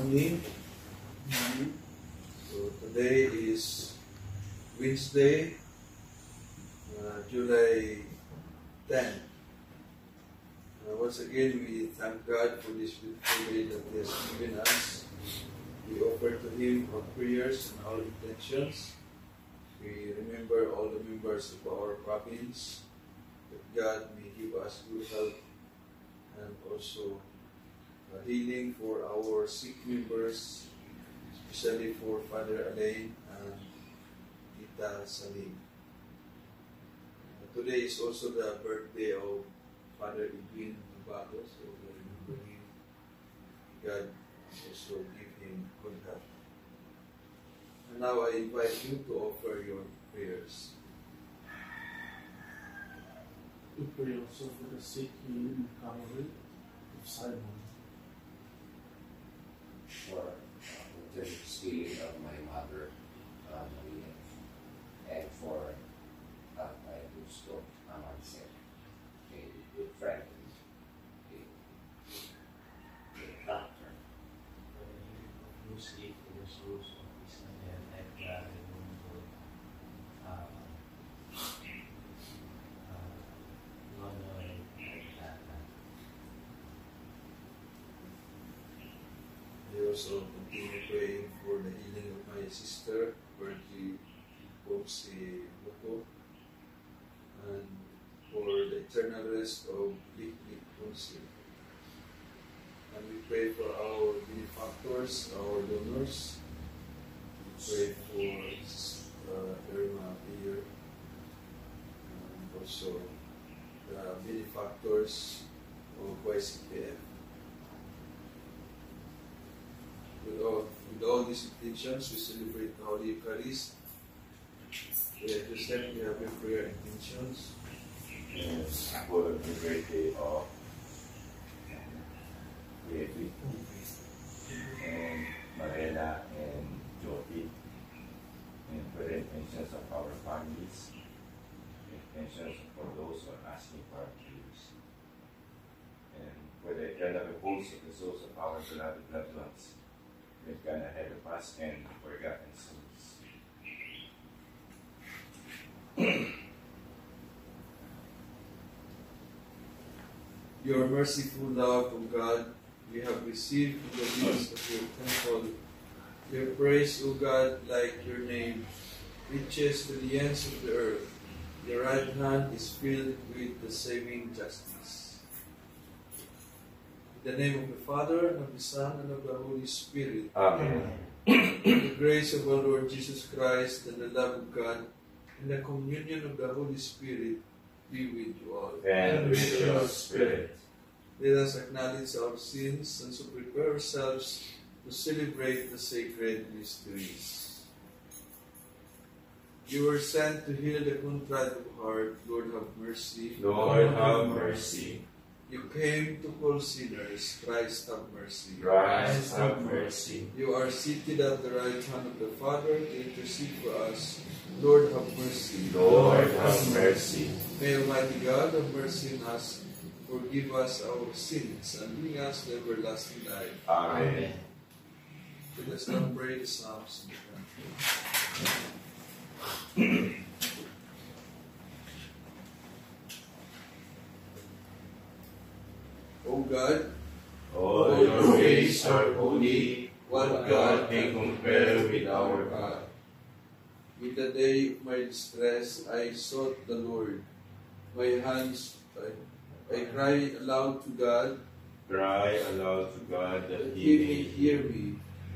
Morning. So today is Wednesday, July 10. Once again, we thank God for this beautiful day that He has given us. We offer to Him our prayers and our intentions. We remember all the members of our province, that God may give us good health and also healing for our sick members, especially for Father Alain and Tita Salim. Today is also the birthday of Father Edwin Nabato, so we remember him. God also give him good health. And now I invite you to offer your prayers. We pray also for the sick healing and recovery of Simon. For the healing of my mother, Maria, and for my gusto, Amanse, a good friend, a doctor. For the healing of Lucy, for the souls of Ismael, Edgar, and Mundo, Nonoy, and Tata. I also continue praying for the healing of my sister, Virgie Boxy Boko, and for the eternal rest of Liklik Boxy. And we pray for our benefactors, our donors. We pray for Irma Beer, and also the benefactors of YCPF. With all these intentions, we celebrate the Holy Eucharist. We present the happy prayer intentions. Yes, for the birthday of David and Marela and Jyoti, and for the intentions of our families, intentions for those who are asking for our prayers, and for the eternal repose of the souls of our beloved loved ones, we've gone ahead of us and forgotten sins. Your merciful love, O God, we have received in the midst of your temple. Your praise, O God, like your name, reaches to the ends of the earth. Your right hand is filled with the saving justice. In the name of the Father, and of the Son, and of the Holy Spirit. Amen. The grace of our Lord Jesus Christ, and the love of God, and the communion of the Holy Spirit be with you all. And with your spirit. Let us acknowledge our sins and so prepare ourselves to celebrate the sacred mysteries. You were sent to heal the contrite of heart. Lord, have mercy. Lord, have mercy. You came to call sinners. Christ have mercy. Christ have mercy. You are seated at the right hand of the Father to intercede for us. Lord, have mercy. Lord, have mercy. May Almighty God have mercy on us, forgive us our sins, and bring us to everlasting life. Amen. Let us now pray the Psalms. O God, All your ways are holy. What God can compare with our God? in the day of my distress, I sought the Lord. My hands, I cry aloud to God. Cry aloud to God that He He may may hear me.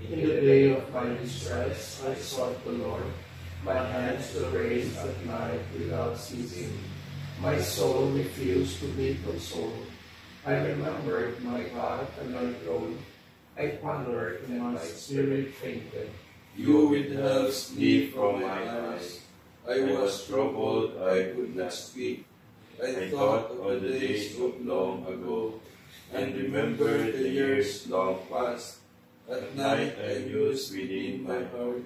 In the day of my distress, I sought the Lord. My hands were raised at night without ceasing. My soul refused to be consoled. I remembered my God and I groaned. I pondered and my spirit fainted. You withheld sleep from my eyes. I was troubled, I could not speak. I thought of the days of long ago, and remembered the years long past. At night I mused within my heart.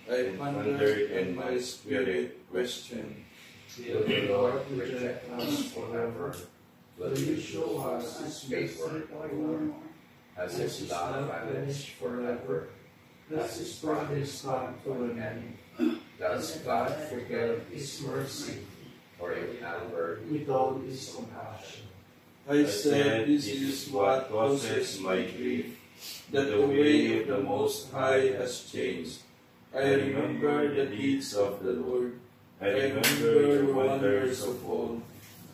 I pondered and my spirit questioned. Will the Lord reject us forever? Will you show us his mercy forever? Has his love vanished forever? Does his promise come to an end? Does God forget his mercy, or in anger withhold his compassion? I said, this is what causes my grief, that the way of the Most High has changed. I remember the deeds of the Lord. I remember the wonders of old.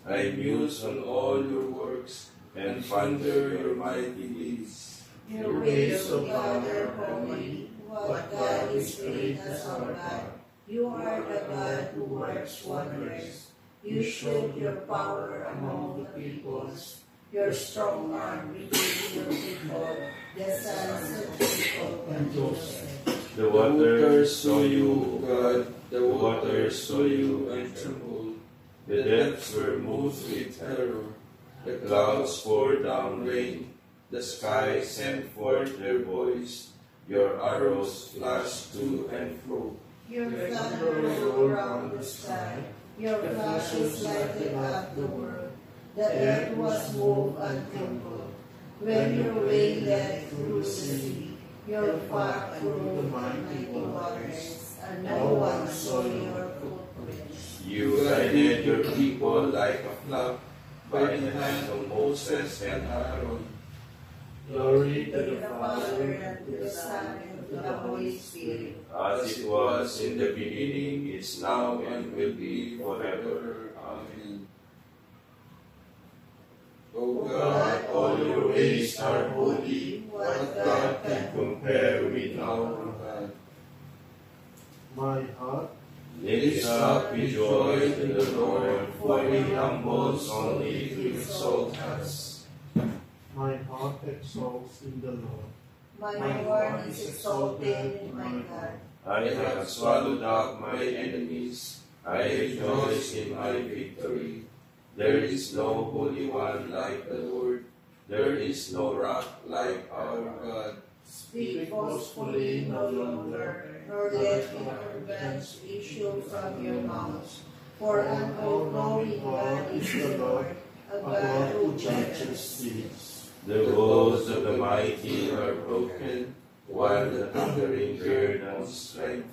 I muse on all your works and ponder your mighty deeds. Your ways, O God, are holy. What God is great as our God. You are the God who works wonders. You showed your power among the peoples. Your strong arm redeemed your people, the sons of Jacob and Joseph. The waters saw you, O God. The waters saw you and trembled. The depths were moved with terror. The clouds poured down rain. The sky sent forth their voice. Your arrows flashed to and fro. Your thunder rolled round the sky. Your flashes lighted up the world. The earth was moved and trembled. When your way led through the sea, your path through the mighty waters, and no one saw your footprints. You guided your people like a flock by the hand of Moses and Aaron. Glory To the Father, and to the Son, and to the Holy Spirit. as it was in the beginning, is now, and will be forever. Amen. O O God, all your ways are holy. what God can compare with our God. my heart. Lift up with joy to the Lord, for He humbles only to exalt us. My heart exalts in the Lord. My horn is exalted in my God. I have swallowed up my enemies. I rejoice in my victory. There is no Holy One like the Lord. There is no rock like our God. Speak forcefully no longer, nor let your revenge issue from your mouth. For an all-knowing God is the Lord, a God who judges deeds. The bows of the mighty are broken, while the thundering gird on strength.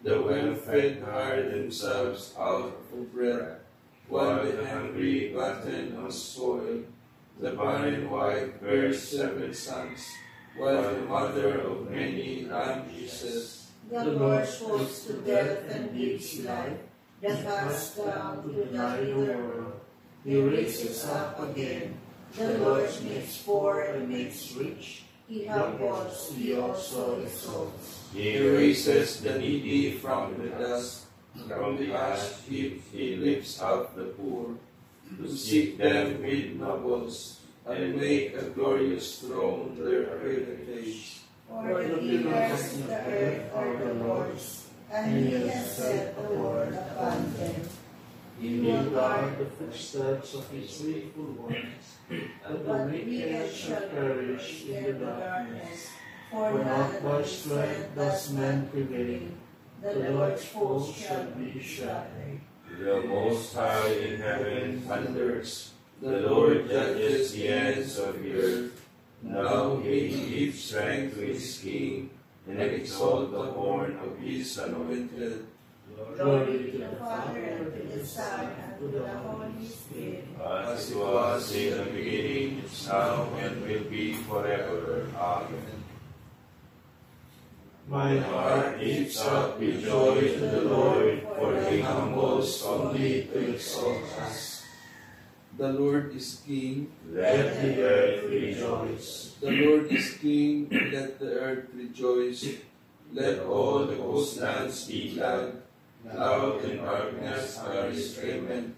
The well-fed hire themselves out of bread, while the hungry batten on spoil. The barren wife bears 7 sons, while the mother of many ambushes. The Lord puts to death and gives life, the cast down to the world. He raises up again. The Lord makes poor and makes rich. He humbles, he also exalts. He raises the needy from the dust. From the ash heap he lifts up the poor, to seek them with nobles, and make a glorious throne their heritage. For the pillars of the earth are the Lord's, and he has set the world upon them. He will guard the footsteps of his faithful ones, that the but wicked shall perish in the darkness. For For not not by strength does man prevail, the Lord's foes shall be shattered. The Most High in heaven thunders. The Lord judges the ends of the earth. Now he gives strength to his king, and exalt the horn of his anointed. Glory to the Father, and to the Son, and to the Holy Spirit. As it was in the beginning, is now, and will be forever. Amen. My heart lifts up with joy to the Lord, for he humbles humbly to exalt us. The Lord is King. Let the earth rejoice. The Lord is King. Let the earth rejoice. Let all the coastlands be glad. Cloud and darkness are his raiment.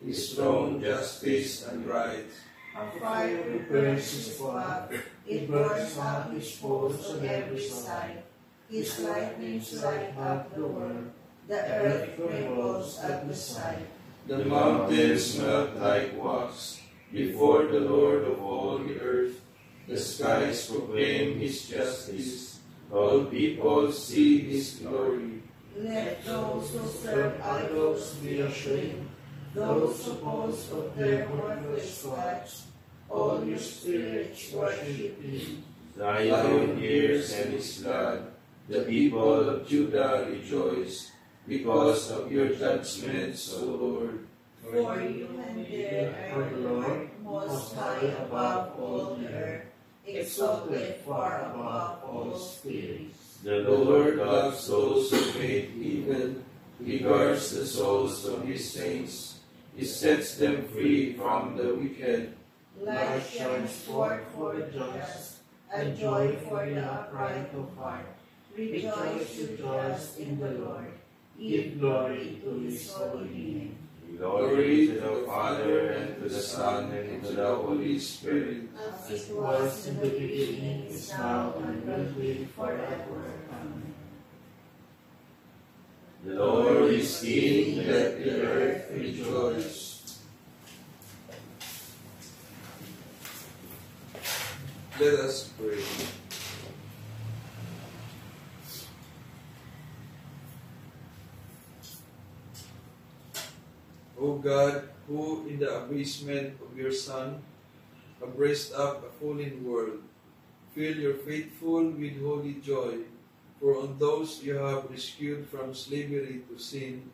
His throne justice and right. A fire prepares his path. It burns out his foes on every side. His lightnings light up the world. The earth trembles at the sight. The mountains melt like wax before the Lord of all the earth. The skies proclaim his justice. All people see his glory. Let those who serve idols be ashamed. Those who boast of their worthless gods. All your spirits worship him. Zion hears and is glad. The people of Judah rejoice because of your judgments, O Lord. For you and there are the Lord, most high above all the earth, exalted far above all spirits. The Lord loves those who hate evil. He guards the souls of his saints. He sets them free from the wicked. Light shines forth for the just, and joy for the upright of heart. Rejoice, rejoice in the Lord. Give glory to his holy name. Glory to the Father, and to the Son, and to the Holy Spirit. As it was in the beginning, is now, and will be forever. Amen. The Lord is King, let the earth rejoice. Let us pray. O God, who in the abasement of your Son have raised up a fallen world, fill your faithful with holy joy, for on those you have rescued from slavery to sin,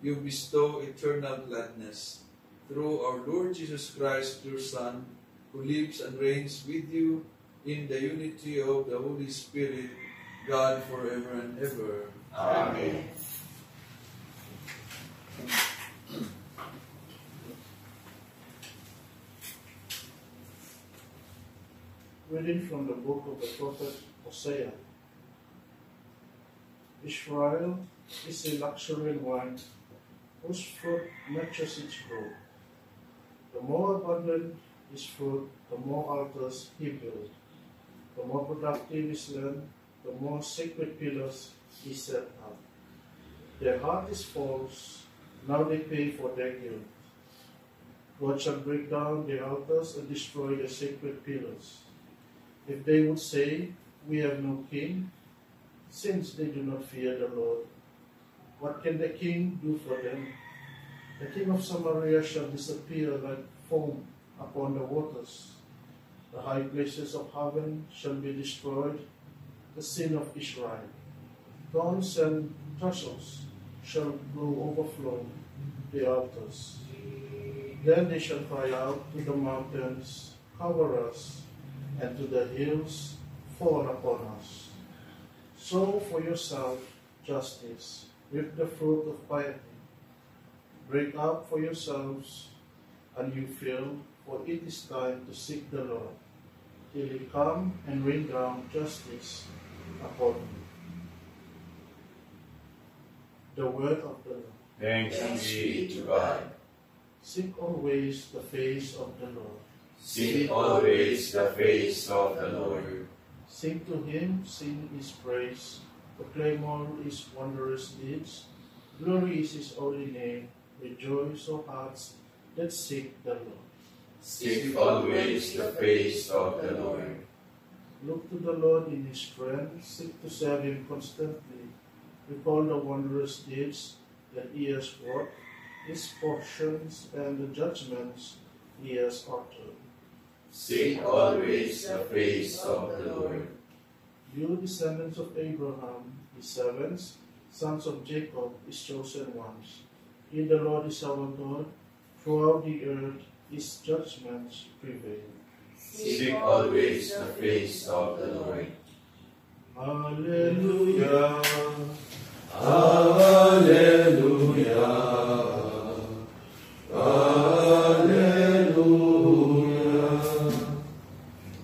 you bestow eternal gladness. Through our Lord Jesus Christ, your Son, who lives and reigns with you in the unity of the Holy Spirit, God forever and ever. Amen. Reading from the book of the prophet Hosea. Israel is a luxuriant wine whose fruit matches its growth. The more abundant his fruit, the more altars he built. The more productive his land, the more sacred pillars he set up. Their heart is false, now they pay for their guilt. God shall break down their altars and destroy their sacred pillars. If they would say, we have no king, since they do not fear the Lord, what can the king do for them? The king of Samaria shall disappear like foam upon the waters. The high places of heaven shall be destroyed, the sin of Israel. Thorns and thistles shall overflow the altars. Then they shall cry out to the mountains, cover us, and to the hills, fall upon us. Sow for yourself justice, reap the fruit of piety. Break up for yourselves, and you fill, for it is time to seek the Lord, till he come and rain down justice upon you. The word of the Lord. Thanks be to God. Seek always the face of the Lord. Seek always the face of the Lord. Sing to him, sing his praise, proclaim all his wondrous deeds. Glory is his holy name, Rejoice, O hearts that seek the Lord. Seek always the face of the Lord. Look to the Lord in his strength, seek to serve him constantly. Recall the wondrous deeds that he has wrought, his portions and the judgments he has uttered. Seek always the face of the Lord. You descendants of Abraham, his servants, sons of Jacob, his chosen ones. In the Lord is our God, throughout the earth his judgments prevail. Seek always the face of the Lord. Hallelujah. Hallelujah. Hallelujah.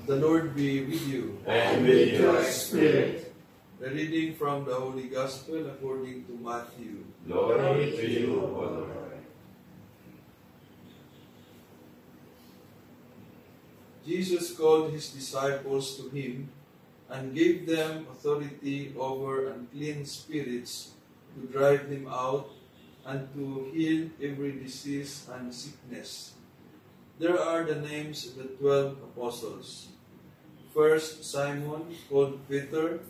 The Lord be with you. And with your spirit. The reading from the Holy Gospel according to Matthew. Glory to you, O Lord. Jesus called his disciples to him and gave them authority over unclean spirits to drive them out and to heal every disease and sickness. There are the names of the 12 apostles. First, Simon, called Peter,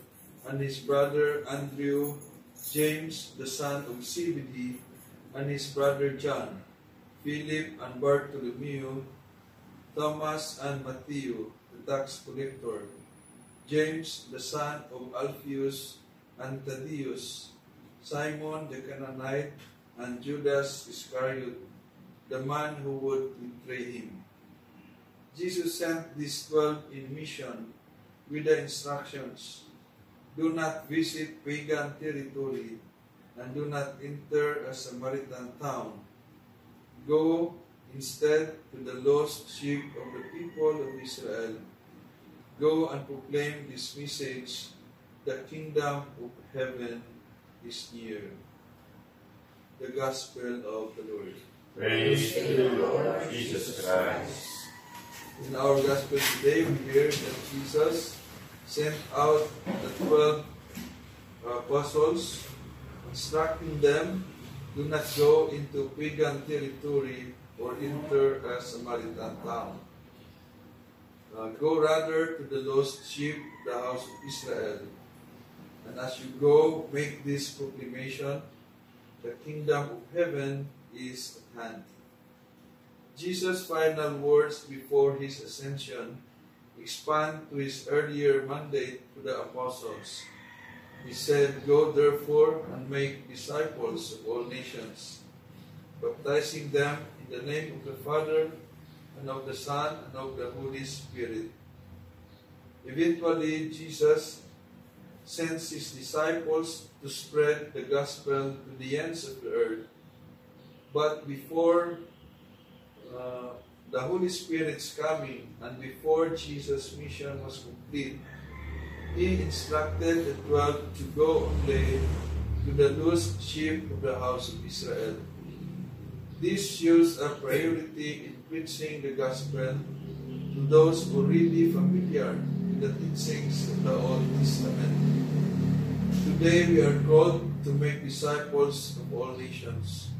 and his brother Andrew, James, the son of Zebedee, and his brother John, Philip and Bartholomew, Thomas and Matthew, the tax collector, James, the son of Alphaeus and Thaddeus, Simon the Canaanite, and Judas Iscariot, the man who would betray him. Jesus sent these 12 in mission with the instructions, do not visit pagan territory and do not enter a Samaritan town. Go instead to the lost sheep of the people of Israel. Go and proclaim this message, the kingdom of heaven is near. The Gospel of the Lord. Praise to you, Lord Jesus Christ. In our Gospel today, we hear that Jesus sent out the 12 apostles, instructing them, do not go into pagan territory or enter a Samaritan town. Go rather to the lost sheep, the house of Israel. And as you go, make this proclamation, the kingdom of heaven is at hand. Jesus' final words before his ascension expand to his earlier mandate to the apostles. He said, go therefore and make disciples of all nations, baptizing them in the name of the Father, and of the Son, and of the Holy Spirit. Eventually, Jesus sends his disciples to spread the gospel to the ends of the earth. But before the Holy Spirit's coming and before Jesus' mission was complete, he instructed the 12 to go only to the lost sheep of the house of Israel. This shows a priority in preaching the gospel to those already familiar with the teachings of the Old Testament. Today we are called to make disciples of all nations.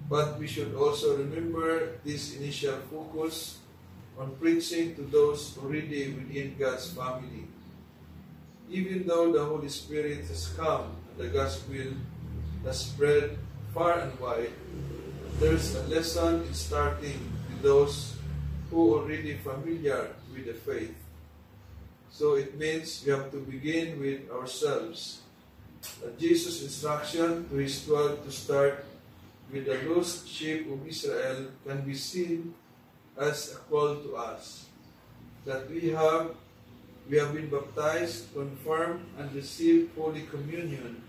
But we should also remember this initial focus on preaching to those already within God's family. Even though the Holy Spirit has come and the gospel has spread far and wide, there's a lesson in starting with those who are already familiar with the faith. So it means we have to begin with ourselves. Jesus' instruction to his 12 to start with the lost sheep of Israel can be seen as a call to us, that we have been baptized, confirmed, and received Holy Communion,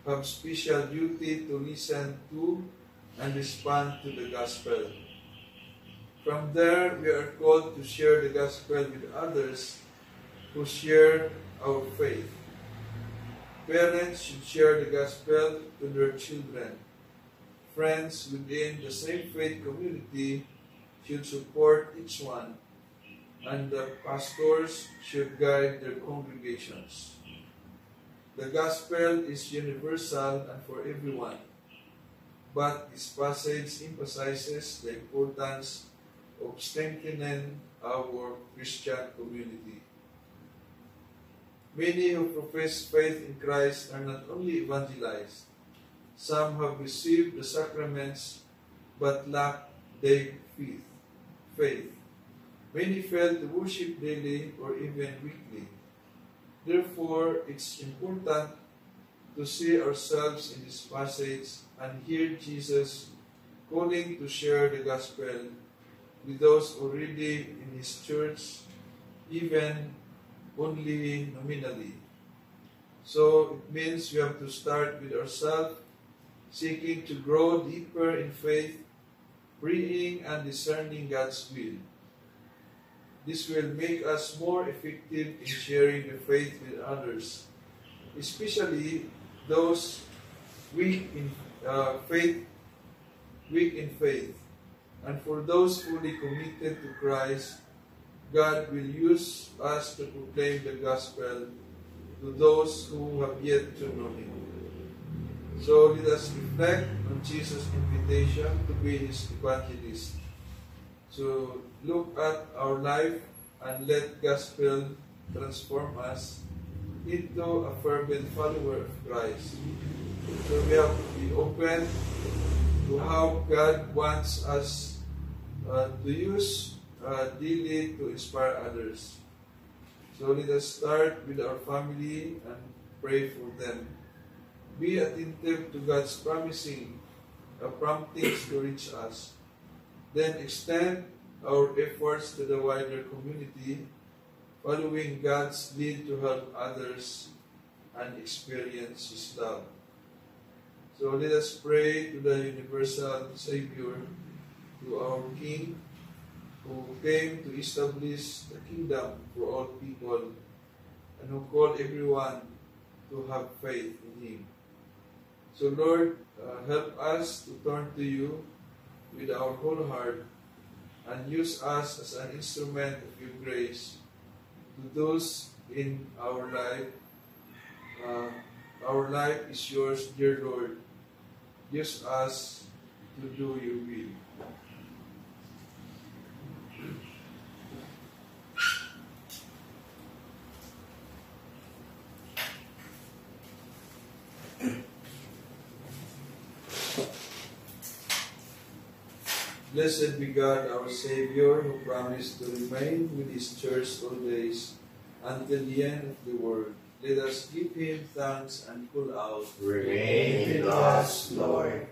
have special duty to listen to and respond to the gospel. From there, we are called to share the gospel with others who share our faith. Parents should share the gospel to their children. Friends within the same faith community should support each one, and the pastors should guide their congregations. The gospel is universal and for everyone. but this passage emphasizes the importance of strengthening our Christian community. Many who profess faith in Christ are not only evangelized, some have received the sacraments but lack their faith. Many fail to worship daily or even weekly. Therefore, it's important to see ourselves in this passage and hear Jesus calling to share the gospel with those already in His church, even only nominally. So it means we have to start with ourselves, seeking to grow deeper in faith, praying and discerning God's will. This will make us more effective in sharing the faith with others, especially those weak in faith. And for those fully committed to Christ, God will use us to proclaim the gospel to those who have yet to know Him. So let us reflect on Jesus' invitation to be His evangelist. So look at our life and let gospel transform us into a fervent follower of Christ. So we have to be open to how God wants us to use daily to inspire others. So let us start with our family and pray for them. Be attentive to God's promisings to reach us. Then extend our efforts to the wider community, following God's lead to help others and experience His love. So let us pray to the universal Savior, to our King, who came to establish the kingdom for all people, and who called everyone to have faith in Him. So Lord, help us to turn to You with our whole heart, and use us as an instrument of Your grace to those in our life. Our life is Yours, dear Lord. Use us to do Your will. Blessed be God, our Savior, who promised to remain with His church all days until the end of the world. Let us give Him thanks and call out, Remain with us, Lord.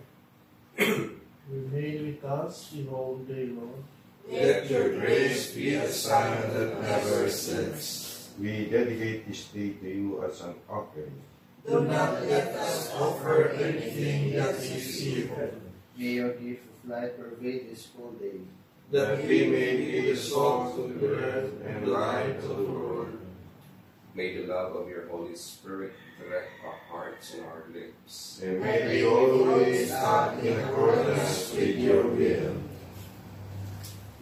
Remain with us the whole day, Lord. Let Your grace be a sign that never slips. We dedicate this day to You as an offering. Do not let us offer anything that is evil. May Your gift of life pervade this whole day. that we may be the salt of the earth and the light of the world. May the love of Your Holy Spirit direct our hearts and our lips. And may we always act in accordance with Your will.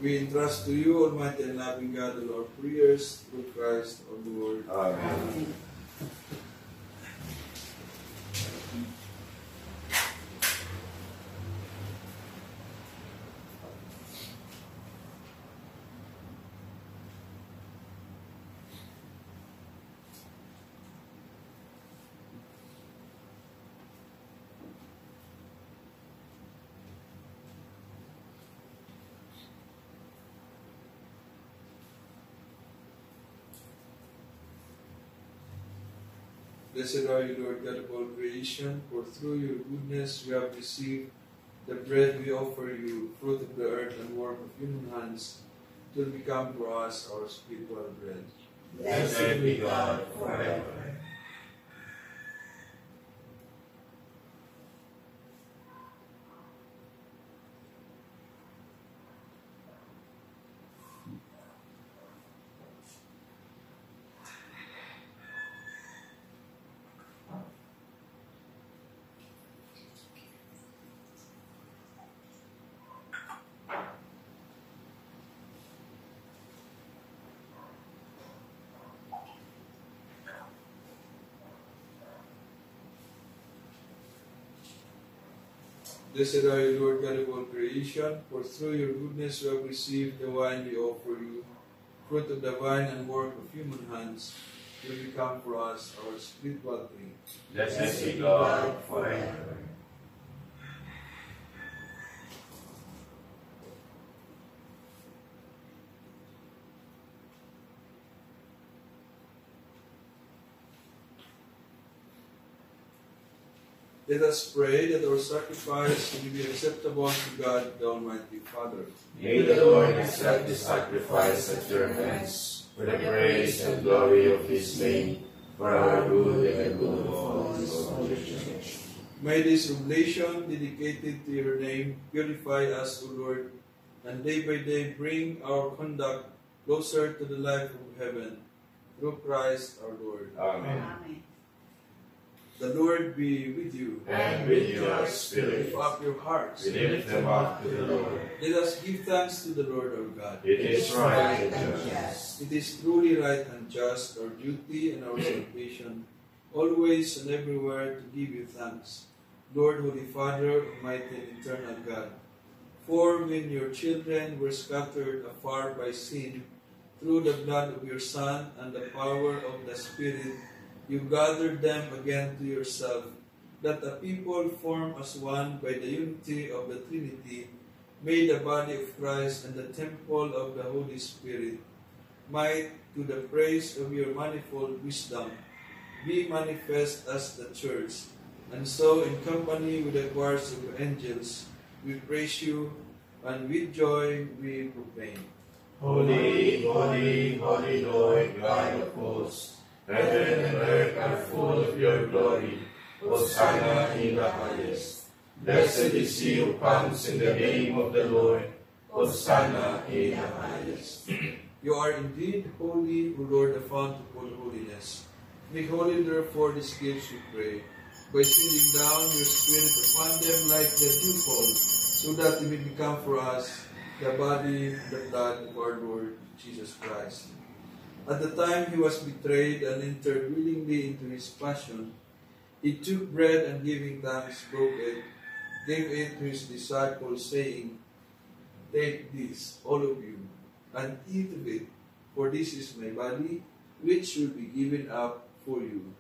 We entrust to You, Almighty and loving God, all our prayers through Christ our Lord. Amen. Blessed are You, Lord God of all creation, for through Your goodness we have received the bread we offer You, fruit of the earth and work of human hands, till become for us our spiritual bread. Blessed be God forever. Blessed are you, Lord God of all creation, for through your goodness we have received the wine we offer you, fruit of the vine and work of human hands, will become for us our spiritual drink. Blessed be God forever. Let us pray that our sacrifice may be acceptable to God, the Almighty Father. May the Lord accept the sacrifice at your hands, for the praise and glory of his name, for our good and the good of all his holy church. May this oblation dedicated to your name purify us, O Lord, and day by day bring our conduct closer to the life of heaven. Through Christ our Lord. Amen. Amen. The Lord be with you. And with your spirit, Lift up your hearts. we lift them up to the Lord. Let us give thanks to the Lord our God. It is right and just. just. It is truly right and just, our duty and our salvation, always and everywhere to give you thanks, Lord, Holy Father, Almighty and Eternal God. For when your children were scattered afar by sin, through the blood of your Son and the power of the Spirit, you gathered them again to yourself, that the people formed as one by the unity of the Trinity, made the body of Christ and the temple of the Holy Spirit, might, to the praise of your manifold wisdom, be manifest as the Church. And so, in company with the choirs of angels, we praise you, and with joy we proclaim. Holy, holy, holy Lord, God of hosts, heaven and earth are full of your glory. Hosanna in the highest. Blessed is he who comes in the name of the Lord. Hosanna in the highest. You are indeed holy, O Lord, the fount of all holiness. Make holy, therefore, these gifts, we pray, by sending down your Spirit upon them like the dewfall, so that they may become for us the body and the blood of our Lord Jesus Christ. At the time he was betrayed and entered willingly into his passion, he took bread and giving thanks, broke it, gave it to his disciples, saying, Take this, all of you, and eat of it, for this is my body, which will be given up for you.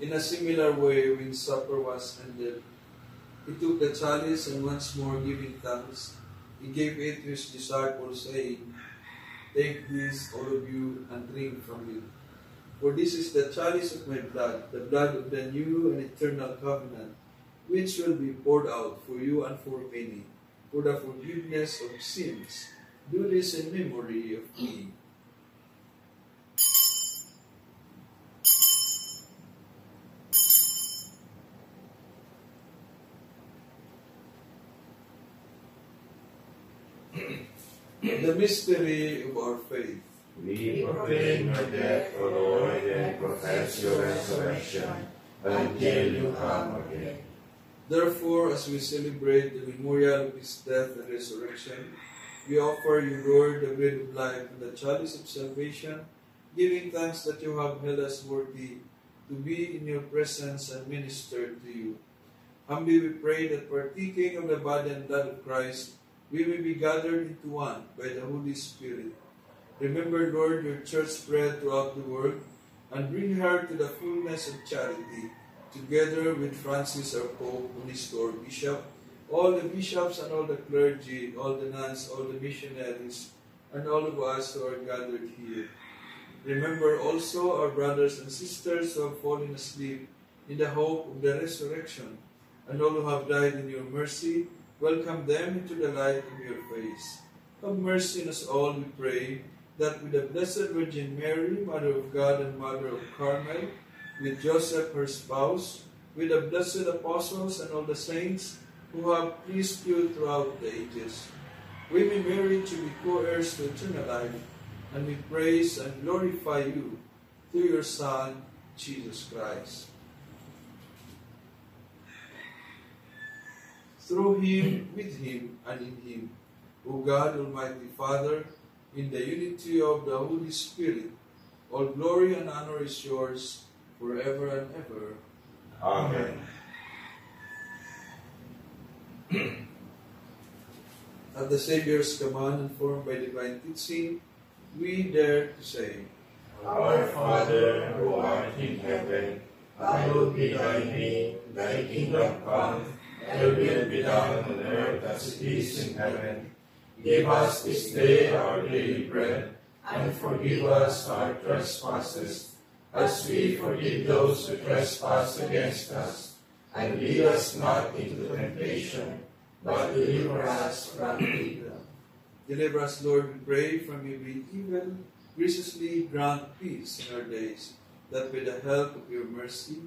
In a similar way, when supper was ended, he took the chalice and once more giving thanks, he gave it to his disciples, saying, Take this, all of you, and drink from it. For this is the chalice of my blood, the blood of the new and eternal covenant, which will be poured out for you and for many, for the forgiveness of sins. Do this in memory of me. The mystery of our faith. We proclaim your death, O Lord, and profess your resurrection until you come again. Therefore, as we celebrate the memorial of his death and resurrection, we offer you, Lord, the bread of life and the chalice of salvation, giving thanks that you have held us worthy to be in your presence and minister to you. Humbly we pray that partaking of the body and blood of Christ, we may be gathered into one by the Holy Spirit. Remember, Lord, your church spread throughout the world, and bring her to the fullness of charity, together with Francis our Pope, Minister, Bishop, all the bishops and all the clergy, all the nuns, all the missionaries, and all of us who are gathered here. Remember also our brothers and sisters who have fallen asleep in the hope of the resurrection, and all who have died in your mercy. Welcome them into the light of your face. Have mercy on us all, we pray, that with the Blessed Virgin Mary, Mother of God and Mother of Carmel, with Joseph her spouse, with the blessed apostles and all the saints who have pleased you throughout the ages, we may merit to be co-heirs to eternal life, and we praise and glorify you through your Son, Jesus Christ. through him, with him, and in him, O God, Almighty Father, in the unity of the Holy Spirit, all glory and honor is yours forever and ever. Amen. At the Savior's command, informed by divine teaching, we dare to say, Our Father, who art in heaven, hallowed be thy name. Thy kingdom come, thy will be done on earth as it is in heaven. Give us this day our daily bread, and forgive us our trespasses, as we forgive those who trespass against us. And lead us not into temptation, but deliver us from evil. Deliver us, Lord, we pray, from every evil. Graciously grant peace in our days, that by the help of your mercy,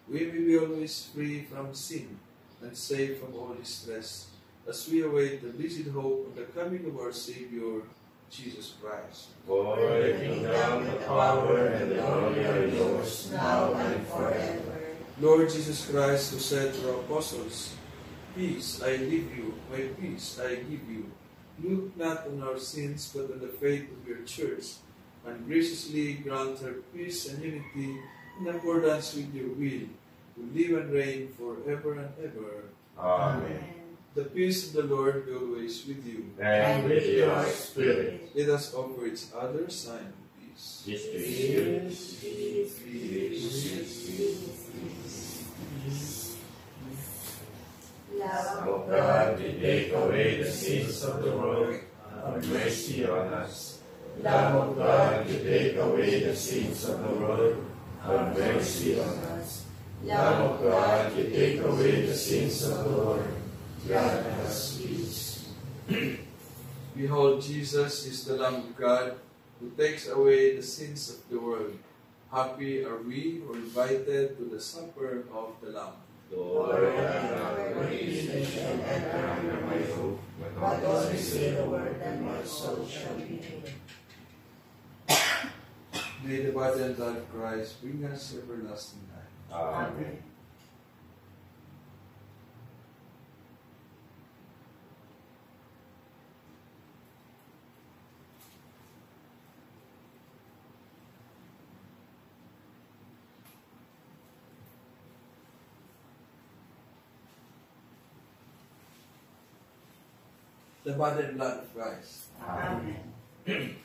we may be always free from sin and safe from all distress, as we await the blessed hope of the coming of our Savior, Jesus Christ. For the kingdom, the power, and the glory are yours, now and forever. Lord Jesus Christ, who said to our apostles, Peace I leave you, my peace I give you. Look not on our sins, but on the faith of your church, and graciously grant her peace and unity in accordance with your will, who live and reign forever and ever. Amen. The peace of the Lord be always with you. And with your spirit. Let us offer each other a sign of peace. This to you. Love O God, you take away the sins of the world, have mercy on us. Lamb of God, you take away the sins of the world, have mercy on us. Lamb of God, you take away the sins of the world, grant us peace. Behold, Jesus is the Lamb of God, who takes away the sins of the world. Happy are we who are invited to the supper of the Lamb. Lord, our nation and under my roof, but only say the word, and my soul shall be healed. May the body and blood of Christ bring us everlasting life. Amen. The body and blood of Christ. Amen.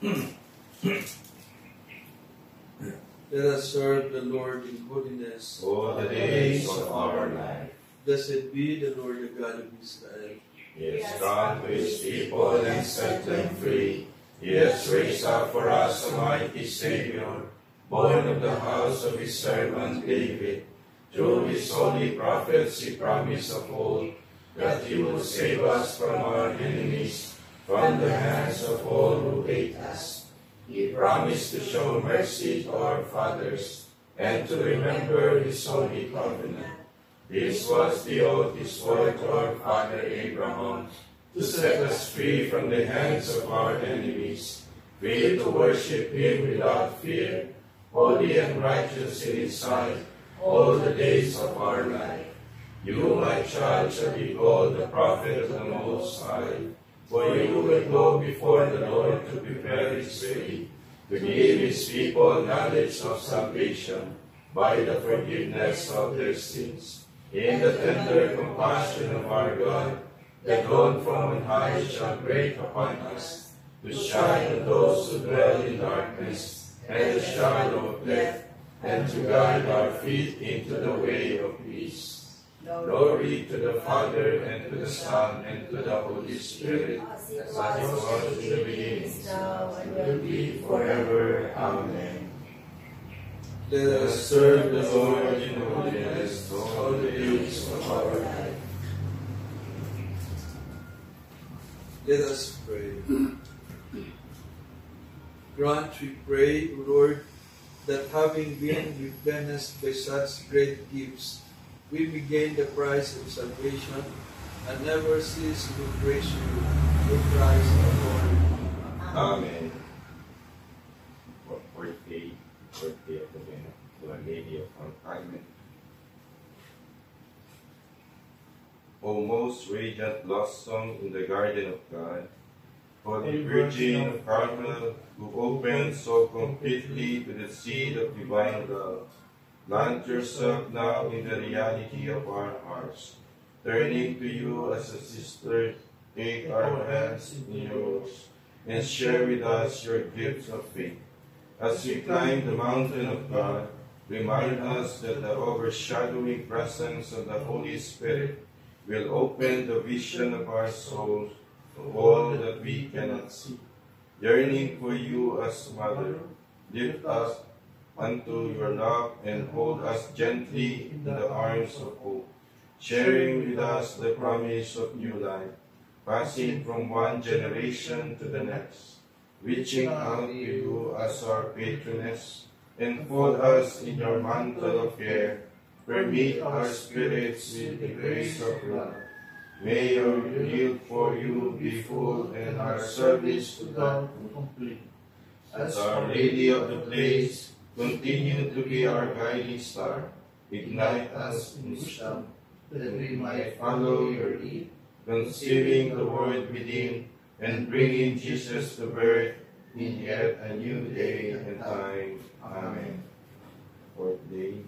Let us serve the Lord in holiness. All the days of our life. Blessed be the Lord, the God of Israel. Yes, God, who his people and set them free. He has raised up for us a mighty Savior, born of the house of his servant David. Through his holy prophets he promised of old that he will save us from our enemies, from the hands of all who hate us. He promised to show mercy to our fathers and to remember his holy covenant. This was the oath he swore to our father Abraham, to set us free from the hands of our enemies, free to worship him without fear, holy and righteous in his sight, all the days of our life. You, my child, shall be called the prophet of the Most High, for you will go before the Lord to prepare his way, to give his people knowledge of salvation by the forgiveness of their sins. In the tender compassion of our God, the dawn from on high shall break upon us, to shine on those who dwell in darkness and the shadow of death, and to guide our feet into the way of peace. Glory to the Father, and to the Son, and to the Holy Spirit, as it was in the beginning, now, and will be forever. Amen. Let us serve the Lord in holiness all the days of our life. Let us pray. Grant, we pray, O Lord, that having been replenished by such great gifts, we may gain the prize of salvation and never cease to praise you, through Christ our Lord. Amen. Birthday of the Venom, to Our Lady of Carmen. O most radiant blossom in the garden of God, for the Virgin of Carmel, who opened so completely to the seed of divine love, plant yourself now in the reality of our hearts. Turning to you as a sister, take our hands in yours, and share with us your gifts of faith. As we climb the mountain of God, remind us that the overshadowing presence of the Holy Spirit will open the vision of our souls to all that we cannot see. Yearning for you as Mother, lift us unto your love and hold us gently in the arms of hope, sharing with us the promise of new life, passing from one generation to the next, reaching out to you as our patroness, enfold us in your mantle of care, permeate our spirits with the grace of love. May your yield for you be full and our service to God complete. As Our Lady of the Place, continue to be our guiding star. Ignite us in wisdom, that we might follow your lead, conceiving the word within, and bringing Jesus to birth in yet a new day and time. Amen. Fourth day.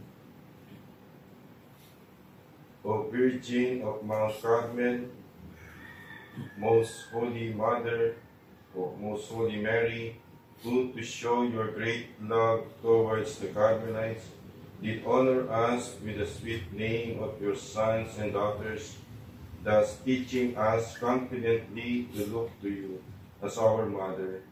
O Virgin of Mount Carmel, Most Holy Mother, O Most Holy Mary, who to show your great love towards the Carmelites, did honor us with the sweet name of your sons and daughters, thus teaching us confidently to look to you as our Mother,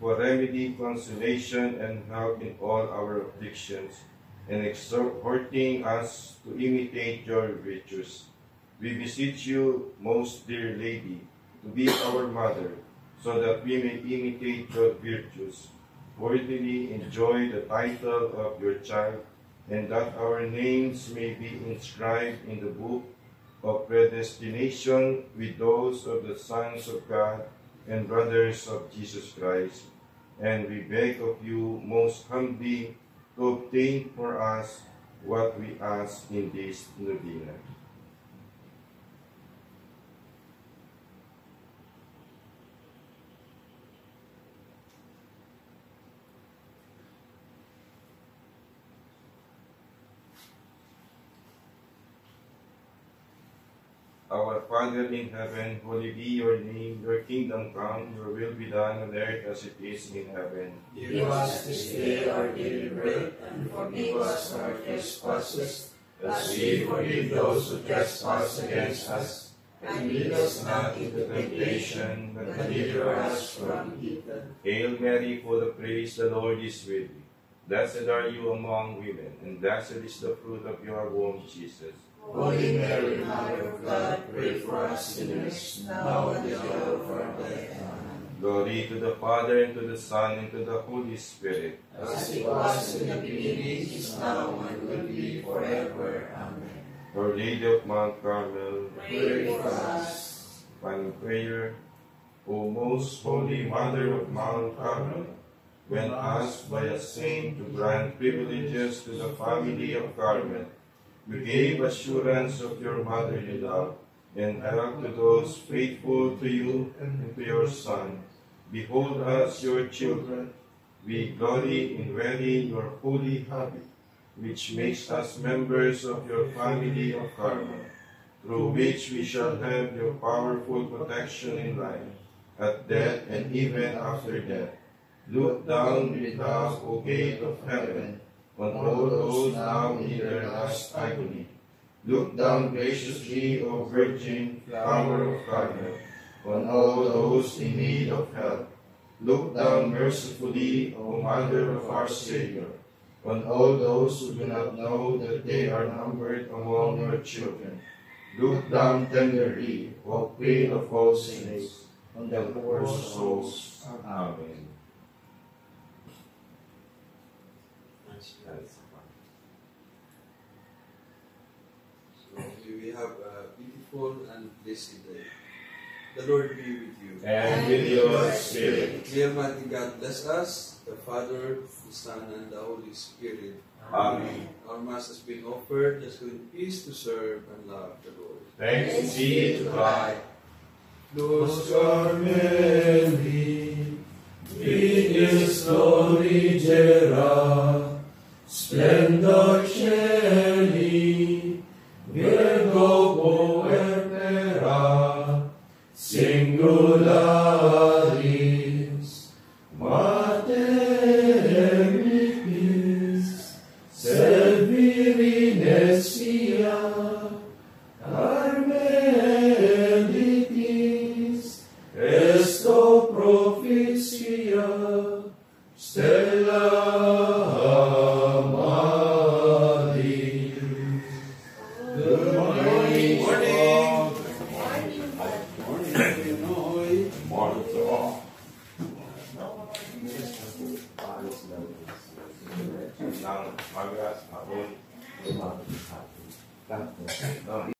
for remedy, consolation, and help in all our afflictions, and exhorting us to imitate your virtues. We beseech you, most dear Lady, to be our Mother, so that we may imitate your virtues, worthily enjoy the title of your child, and that our names may be inscribed in the book of predestination with those of the sons of God and brothers of Jesus Christ. And we beg of you most humbly to obtain for us what we ask in this novena. Our Father in heaven, holy be your name. Your kingdom come, your will be done on earth as it is in heaven. Give us this day our daily bread, and forgive us our trespasses, as we forgive those who trespass against us. And lead us not into temptation, but deliver us from evil. Hail Mary, full of grace, the Lord is with you. Blessed are you among women, and blessed is the fruit of your womb, Jesus. Holy Mary, Mother of God, pray for us sinners, now and at the hour of our death. Amen. Glory to the Father, and to the Son, and to the Holy Spirit. As it was in the beginning, is now, and will be forever. Amen. Our Lady of Mount Carmel, Pray for us. final prayer. O most holy Mother of Mount Carmel, when asked by a saint to grant privileges to the family of Carmel, you gave assurance of your motherly love and help to those faithful to you and to your Son. Behold us, your children. We glory in wearing your holy habit, which makes us members of your family of Carmel, through which we shall have your powerful protection in life, at death, and even after death. Look down with love, O gate of heaven, on all those now in their last agony. Look down graciously, O Virgin, flower of Carmel, on all those in need of help. Look down mercifully, O Mother of our Savior, on all those who do not know that they are numbered among your children. Look down tenderly, O Queen of all saints, on the poor souls. Amen. So we have a beautiful and blessed day. The Lord be with you. And with your spirit. May Almighty God bless us, the Father, the Son, and the Holy Spirit. Amen. Our Mass has been offered. Let's go in peace to serve and love the Lord. Thanks be to God. Los Carmeli, Fides Florigera, Splendor Celi, Virgo Puerpera, Singularis, Mater Emipis, Servirinesia, Carmelitis, Esto Prophecia, Stella Maris. Good morning. Morning to all. Now, my God,